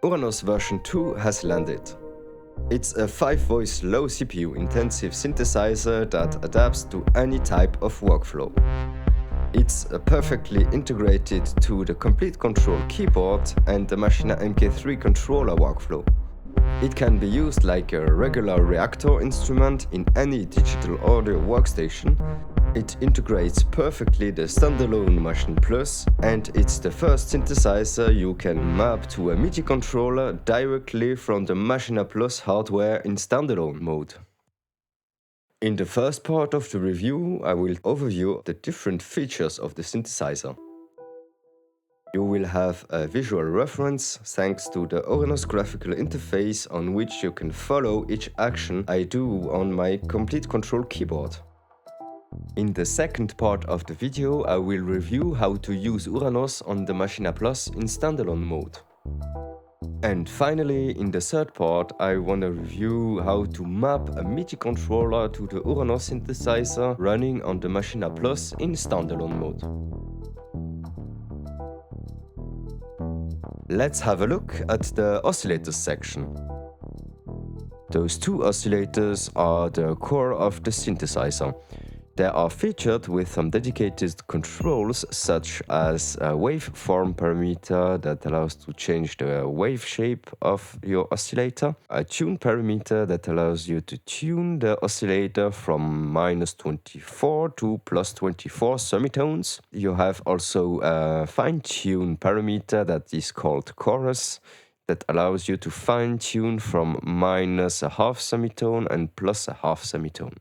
Uranos version 2 has landed. It's a 5-voice low CPU intensive synthesizer that adapts to any type of workflow. It's perfectly integrated to the Komplete control keyboard and the Maschine MK3 controller workflow. It can be used like a regular Reaktor instrument in any digital audio workstation. It integrates perfectly the standalone Maschine Plus, and it's the first synthesizer you can map to a MIDI controller directly from the Maschine Plus hardware in standalone mode. In the first part of the review, I will overview the different features of the synthesizer. You will have a visual reference thanks to the Uranos graphical interface on which you can follow each action I do on my Komplete control keyboard. In the second part of the video, I will review how to use Uranos on the Maschine Plus in standalone mode. And finally, in the third part, I want to review how to map a MIDI controller to the Uranos synthesizer running on the Maschine Plus in standalone mode. Let's have a look at the oscillators section. Those two oscillators are the core of the synthesizer. They are featured with some dedicated controls such as a waveform parameter that allows to change the wave shape of your oscillator, a tune parameter that allows you to tune the oscillator from -24 to +24 semitones. You have also a fine-tune parameter that is called chorus that allows you to fine-tune from -0.5 semitone and +0.5 semitone.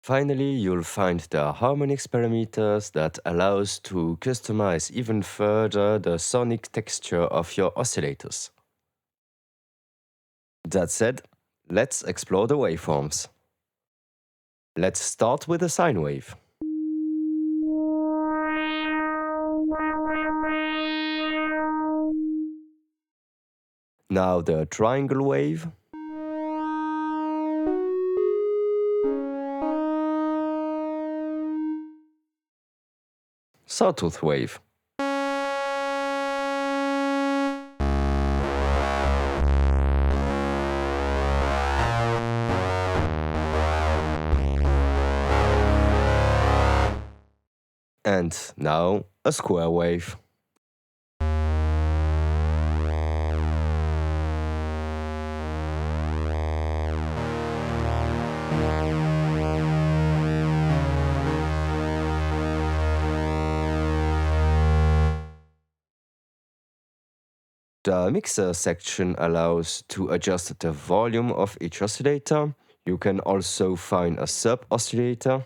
Finally, you'll find the harmonics parameters that allows to customize even further the sonic texture of your oscillators. That said, let's explore the waveforms. Let's start with a sine wave. Now the triangle wave. Sawtooth wave. And now a square wave. The mixer section allows to adjust the volume of each oscillator. You can also find a sub-oscillator.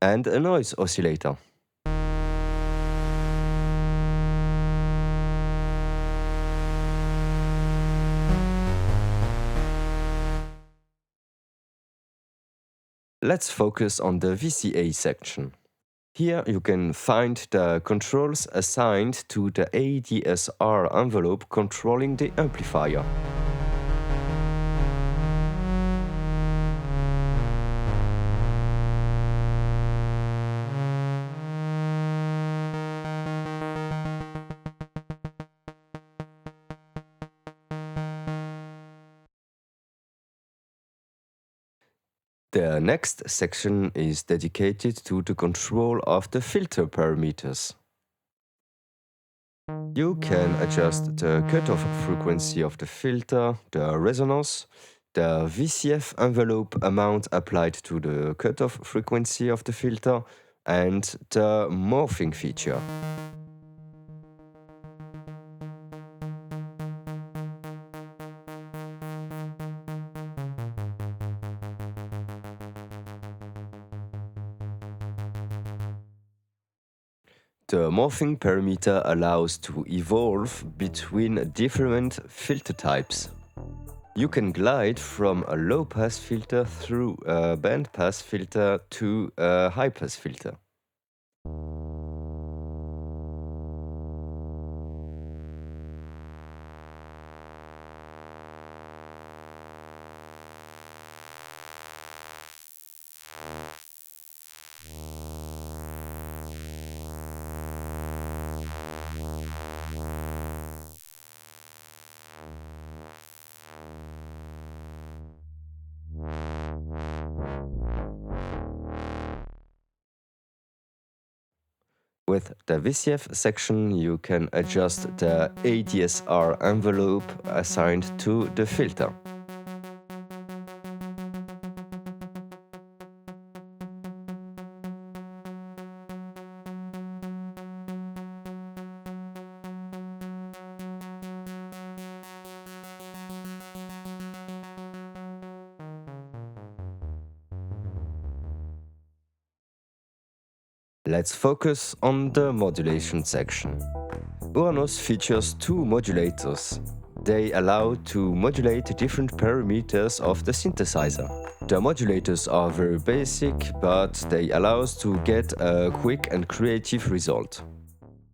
And a noise oscillator. Let's focus on the VCA section. Here you can find the controls assigned to the ADSR envelope controlling the amplifier. The next section is dedicated to the control of the filter parameters. You can adjust the cutoff frequency of the filter, the resonance, the VCF envelope amount applied to the cutoff frequency of the filter, and the morphing feature. The morphing parameter allows to evolve between different filter types. You can glide from a low-pass filter through a bandpass filter to a high-pass filter. With the VCF section, you can adjust the ADSR envelope assigned to the filter. Let's focus on the modulation section. Uranos features two modulators. They allow to modulate different parameters of the synthesizer. The modulators are very basic, but they allow us to get a quick and creative result.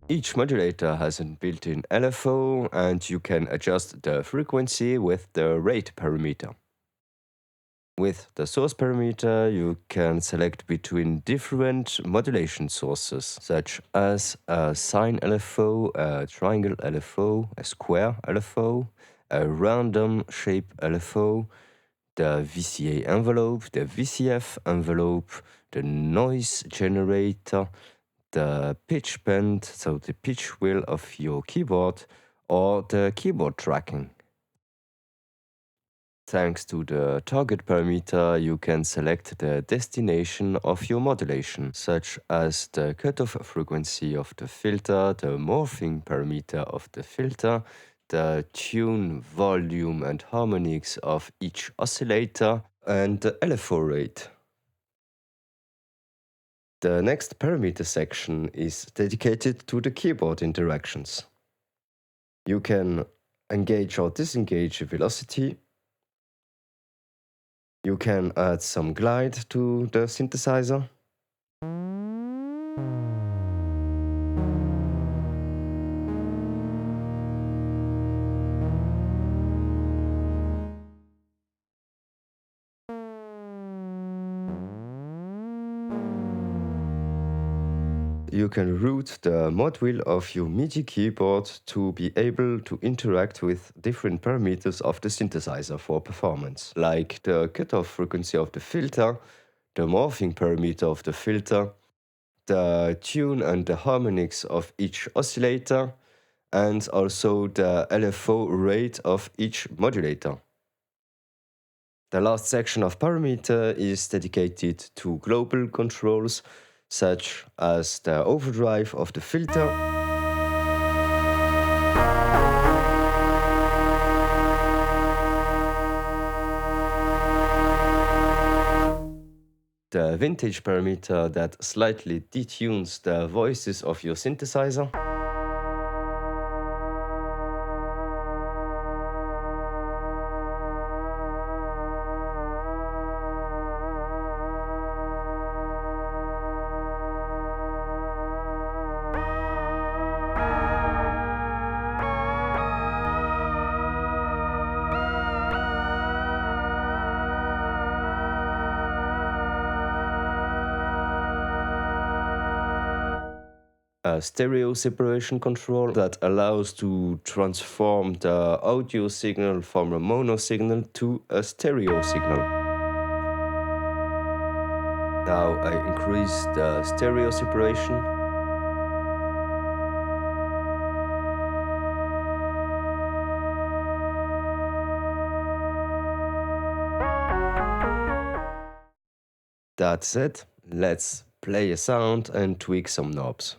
Each modulator has a built-in LFO, and you can adjust the frequency with the rate parameter. With the source parameter, you can select between different modulation sources, such as a sine LFO, a triangle LFO, a square LFO, a random shape LFO, the VCA envelope, the VCF envelope, the noise generator, the pitch bend, so the pitch wheel of your keyboard, or the keyboard tracking. Thanks to the target parameter, you can select the destination of your modulation, such as the cutoff frequency of the filter, the morphing parameter of the filter, the tune, volume and harmonics of each oscillator, and the LFO rate. The next parameter section is dedicated to the keyboard interactions. You can engage or disengage velocity. You can add some glide to the synthesizer. You can route the mod wheel of your MIDI keyboard to be able to interact with different parameters of the synthesizer for performance, like the cutoff frequency of the filter, the morphing parameter of the filter, the tune and the harmonics of each oscillator, and also the LFO rate of each modulator. The last section of parameter is dedicated to global controls, such as the overdrive of the filter, the vintage parameter that slightly detunes the voices of your synthesizer, a stereo separation control that allows to transform the audio signal from a mono signal to a stereo signal. Now I increase the stereo separation. That's it. Let's play a sound and tweak some knobs.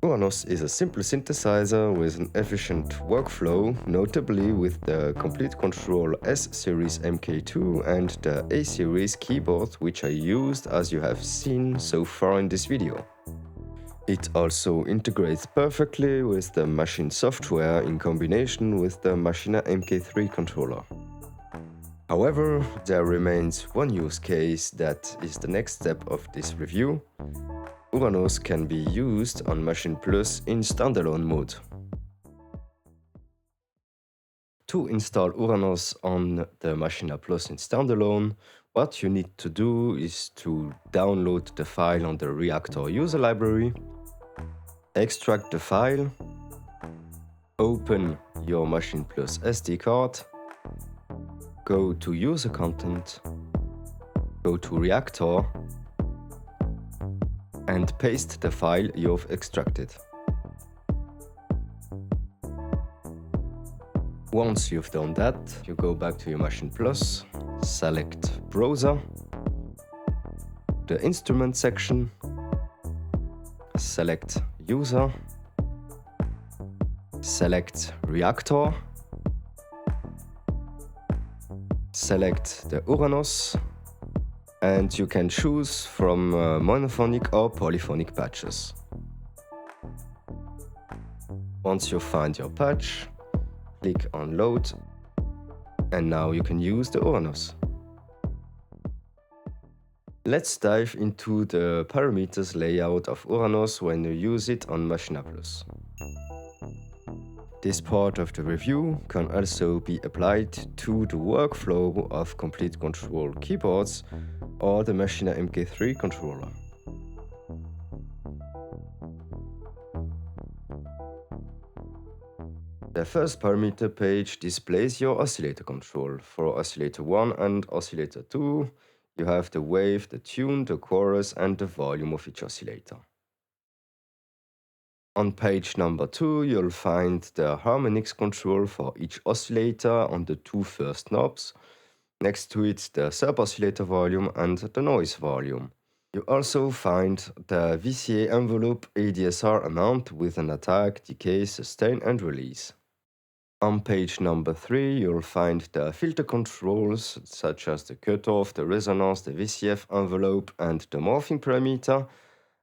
Uranos is a simple synthesizer with an efficient workflow, notably with the Komplete Kontrol S-Series MK2 and the A-Series keyboard, which I used as you have seen so far in this video. It also integrates perfectly with the Maschine software in combination with the Maschine MK3 controller. However, there remains one use case that is the next step of this review. Uranos can be used on Maschine Plus in standalone mode. To install Uranos on the Maschine Plus in standalone, what you need to do is to download the file on the Reaktor user library, extract the file, open your Maschine Plus SD card, go to user content, go to Reaktor, and paste the file you've extracted. Once you've done that, you go back to your Maschine Plus, select Browser, the Instrument section, select User, select Reaktor, select the Uranos, and you can choose from monophonic or polyphonic patches. Once you find your patch, click on Load, and now you can use the Uranos. Let's dive into the parameters layout of Uranos when you use it on Maschine Plus. This part of the review can also be applied to the workflow of Komplete Kontrol keyboards or the Maschine MK3 controller. The first parameter page displays your oscillator control. For oscillator 1 and oscillator 2, you have the wave, the tune, the chorus, and the volume of each oscillator. On page number 2, you'll find the harmonics control for each oscillator on the two first knobs. Next to it, the sub-oscillator volume and the noise volume. You also find the VCA envelope ADSR amount with an attack, decay, sustain, and release. On page number 3, you'll find the filter controls such as the cutoff, the resonance, the VCF envelope, and the morphing parameter,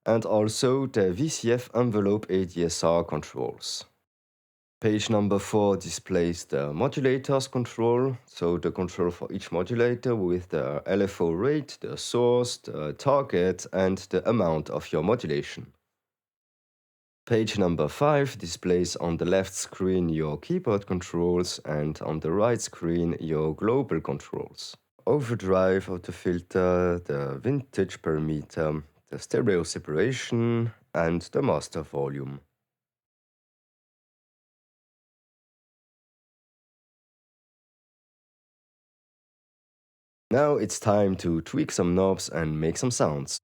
and also the VCF envelope ADSR controls. Page number 4 displays the modulators control, so the control for each modulator with the LFO rate, the source, the target, and the amount of your modulation. Page number 5 displays on the left screen your keyboard controls and on the right screen your global controls. Overdrive of the filter, the vintage parameter, the stereo separation, and the master volume. Now it's time to tweak some knobs and make some sounds.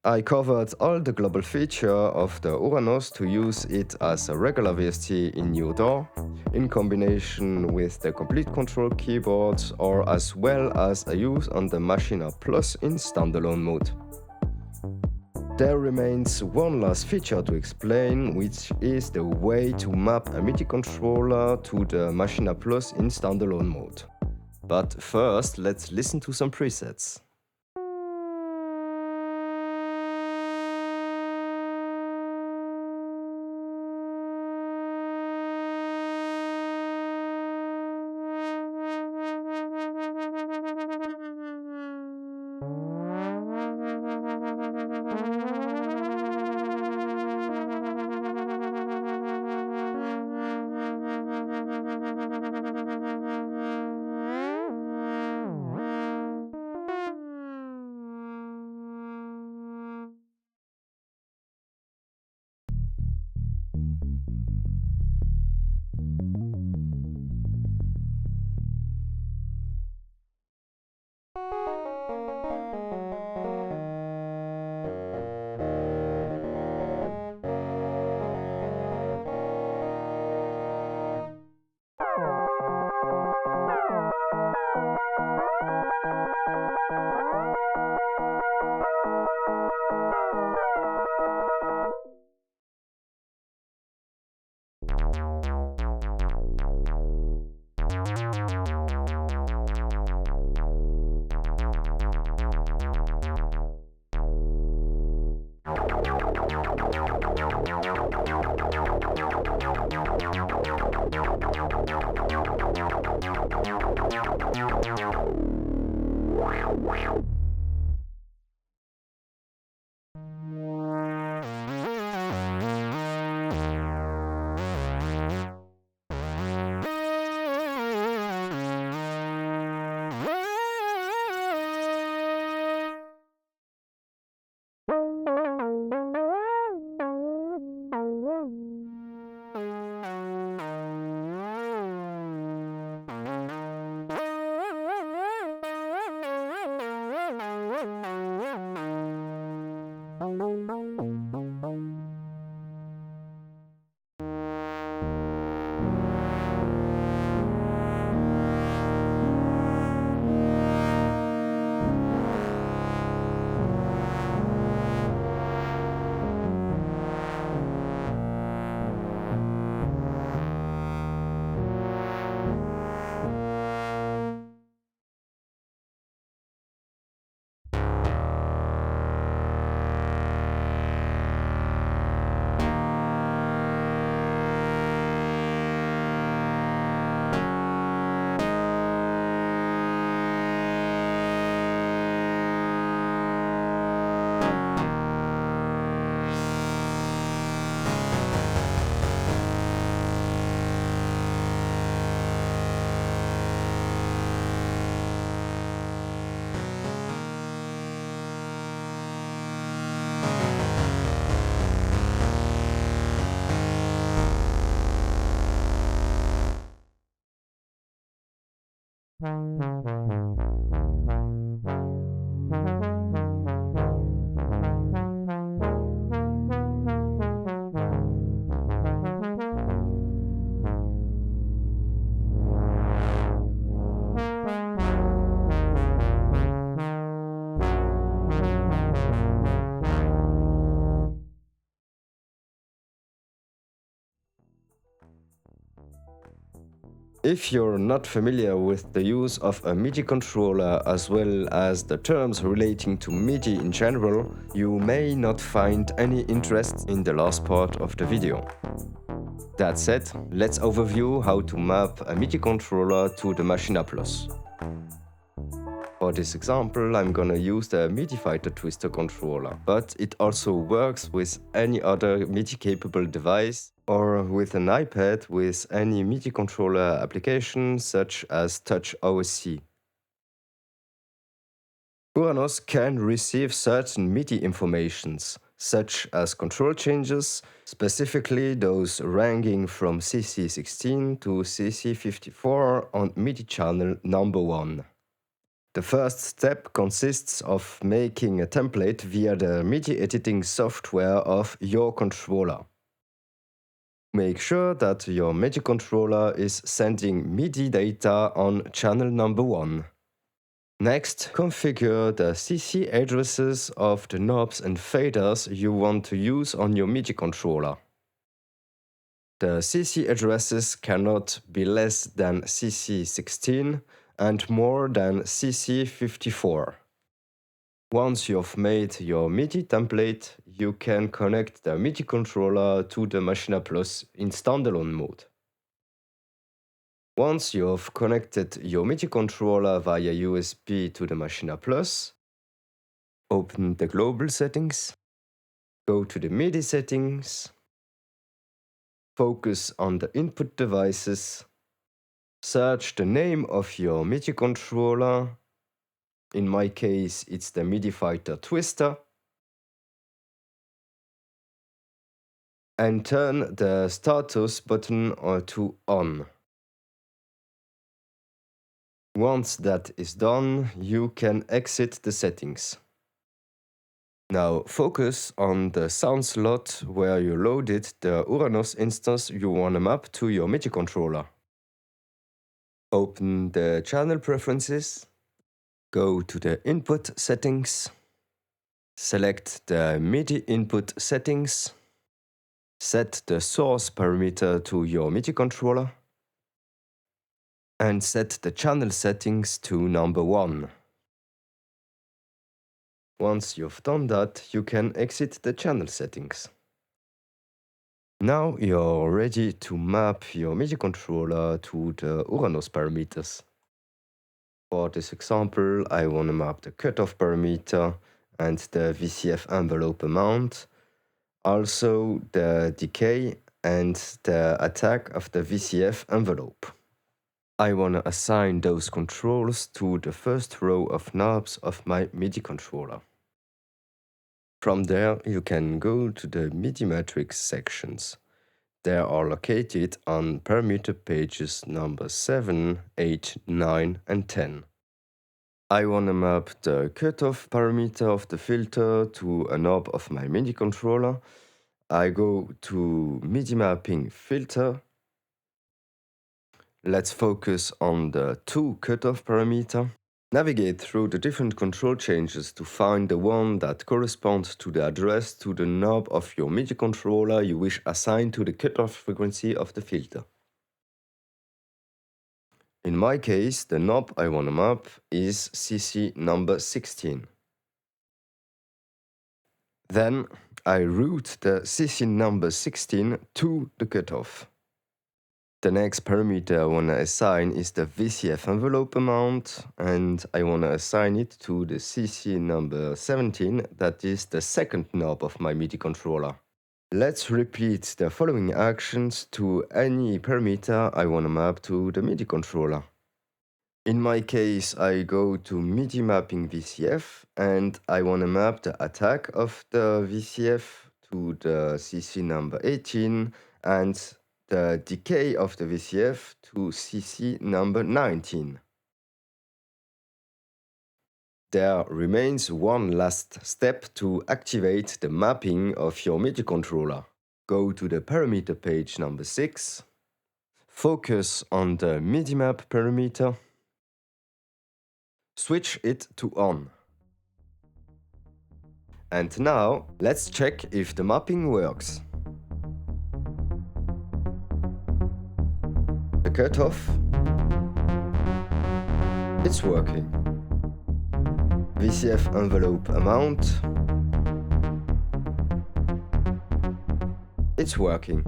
I covered all the global feature of the Uranos to use it as a regular VST in your DAW, in combination with the Komplete Kontrol keyboard, or as well as a use on the Maschine Plus in standalone mode. There remains one last feature to explain, which is the way to map a MIDI controller to the Maschine Plus in standalone mode. But first, let's listen to some presets. If you're not familiar with the use of a MIDI controller as well as the terms relating to MIDI in general, you may not find any interest in the last part of the video. That said, let's overview how to map a MIDI controller to the Maschine Plus. For this example, I'm gonna use the MIDI Fighter Twister controller, but it also works with any other MIDI-capable device or with an iPad with any MIDI controller application such as Touch OSC. Uranos can receive certain MIDI informations, such as control changes, specifically those ranging from CC16 to CC54 on MIDI channel number 1. The first step consists of making a template via the MIDI editing software of your controller. Make sure that your MIDI controller is sending MIDI data on channel number 1. Next, configure the CC addresses of the knobs and faders you want to use on your MIDI controller. The CC addresses cannot be less than CC16 and more than CC54. Once you've made your MIDI template, you can connect the MIDI controller to the Maschine Plus in standalone mode. Once you've connected your MIDI controller via USB to the Maschine Plus, open the global settings, go to the MIDI settings, focus on the input devices, search the name of your MIDI controller. In my case, it's the MIDI Fighter Twister, and turn the status button to on. Once that is done, you can exit the settings. Now focus on the sound slot where you loaded the Uranos instance you want to map to your MIDI controller. Open the channel preferences, go to the input settings, select the MIDI input settings, set the source parameter to your MIDI controller, and set the channel settings to number 1. Once you've done that, you can exit the channel settings. Now you're ready to map your MIDI controller to the Uranos parameters. For this example, I want to map the cutoff parameter and the VCF envelope amount, also the decay and the attack of the VCF envelope. I want to assign those controls to the first row of knobs of my MIDI controller. From there, you can go to the MIDI matrix sections. They are located on parameter pages number 7, 8, 9 and 10. I want to map the cutoff parameter of the filter to a knob of my MIDI controller. I go to MIDI mapping filter. Let's focus on the to cutoff parameter. Navigate through the different control changes to find the one that corresponds to the address to the knob of your MIDI controller you wish assigned to the cutoff frequency of the filter. In my case, the knob I want to map is CC number 16. Then I route the CC number 16 to the cutoff. The next parameter I want to assign is the VCF envelope amount, and I want to assign it to the CC number 17, that is the second knob of my MIDI controller. Let's repeat the following actions to any parameter I want to map to the MIDI controller. In my case, I go to MIDI mapping VCF and I want to map the attack of the VCF to the CC number 18 and the decay of the VCF to CC number 19. There remains one last step to activate the mapping of your MIDI controller. Go to the parameter page number 6, focus on the MIDI map parameter, switch it to on. And now, let's check if the mapping works. The cutoff, it's working. VCF envelope amount, it's working.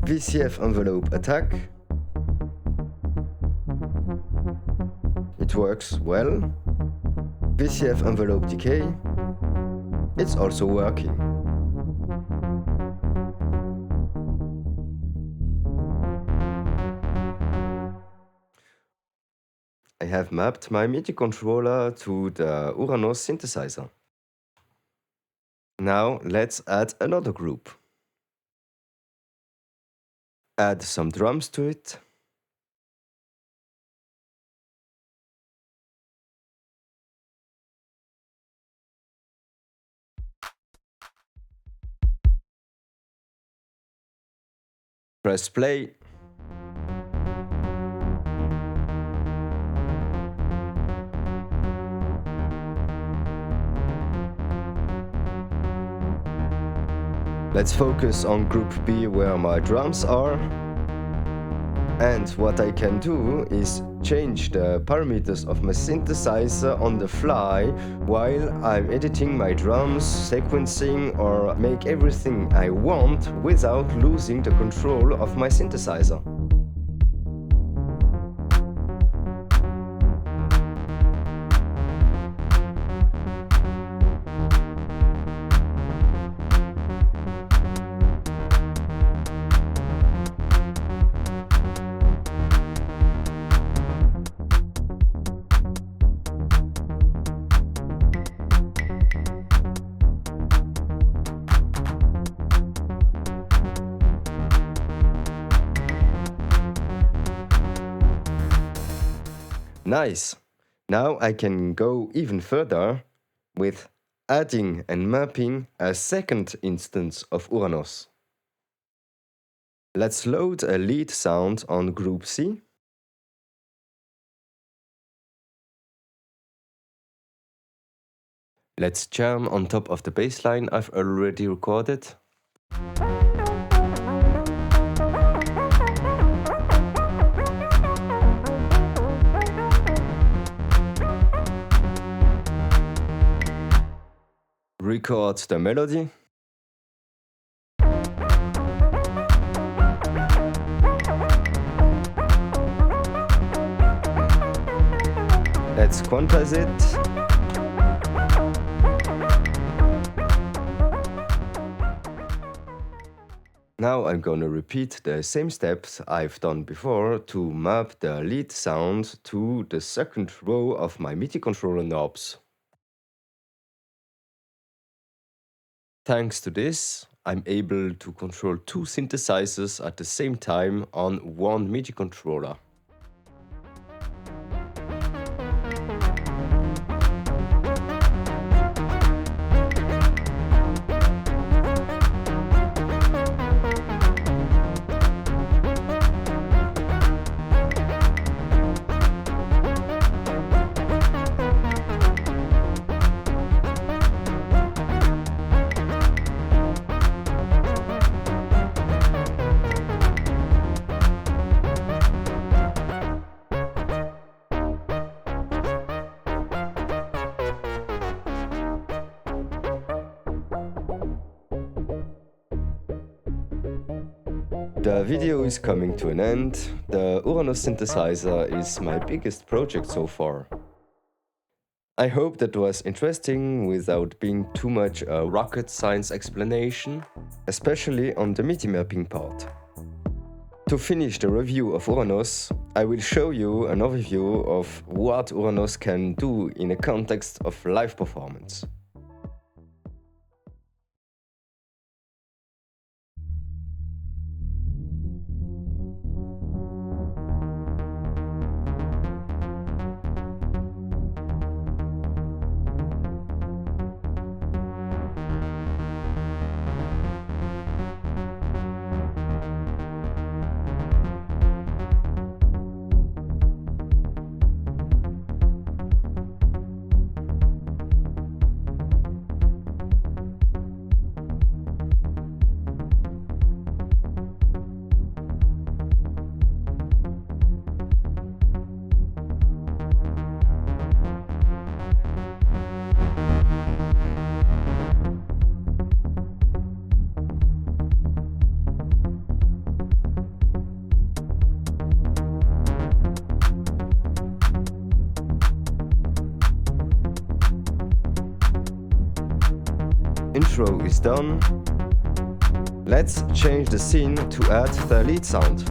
VCF envelope attack, it works well. VCF envelope decay, it's also working. I have mapped my MIDI controller to the Uranos synthesizer. Now let's add another group. Add some drums to it. Press play. Let's focus on group B where my drums are. And what I can do is change the parameters of my synthesizer on the fly while I'm editing my drums, sequencing, or make everything I want without losing the control of my synthesizer. Nice! Now I can go even further with adding and mapping a second instance of Uranos. Let's load a lead sound on group C. Let's jam on top of the bassline I've already recorded. Record the melody. Let's quantize it. Now I'm gonna repeat the same steps I've done before to map the lead sound to the second row of my MIDI controller knobs. Thanks to this, I'm able to control two synthesizers at the same time on one MIDI controller. The video is coming to an end. The Uranos synthesizer is my biggest project so far. I hope that was interesting without being too much a rocket science explanation, especially on the MIDI mapping part. To finish the review of Uranos, I will show you an overview of what Uranos can do in a context of live performance. Intro is done. Let's change the scene to add the lead sound.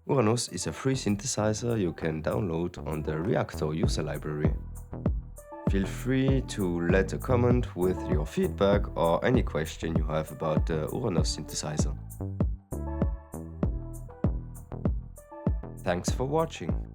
Uranos is a free synthesizer you can download on the Reaktor user library. Feel free to let a comment with your feedback or any question you have about the Uranos synthesizer. Thanks for watching.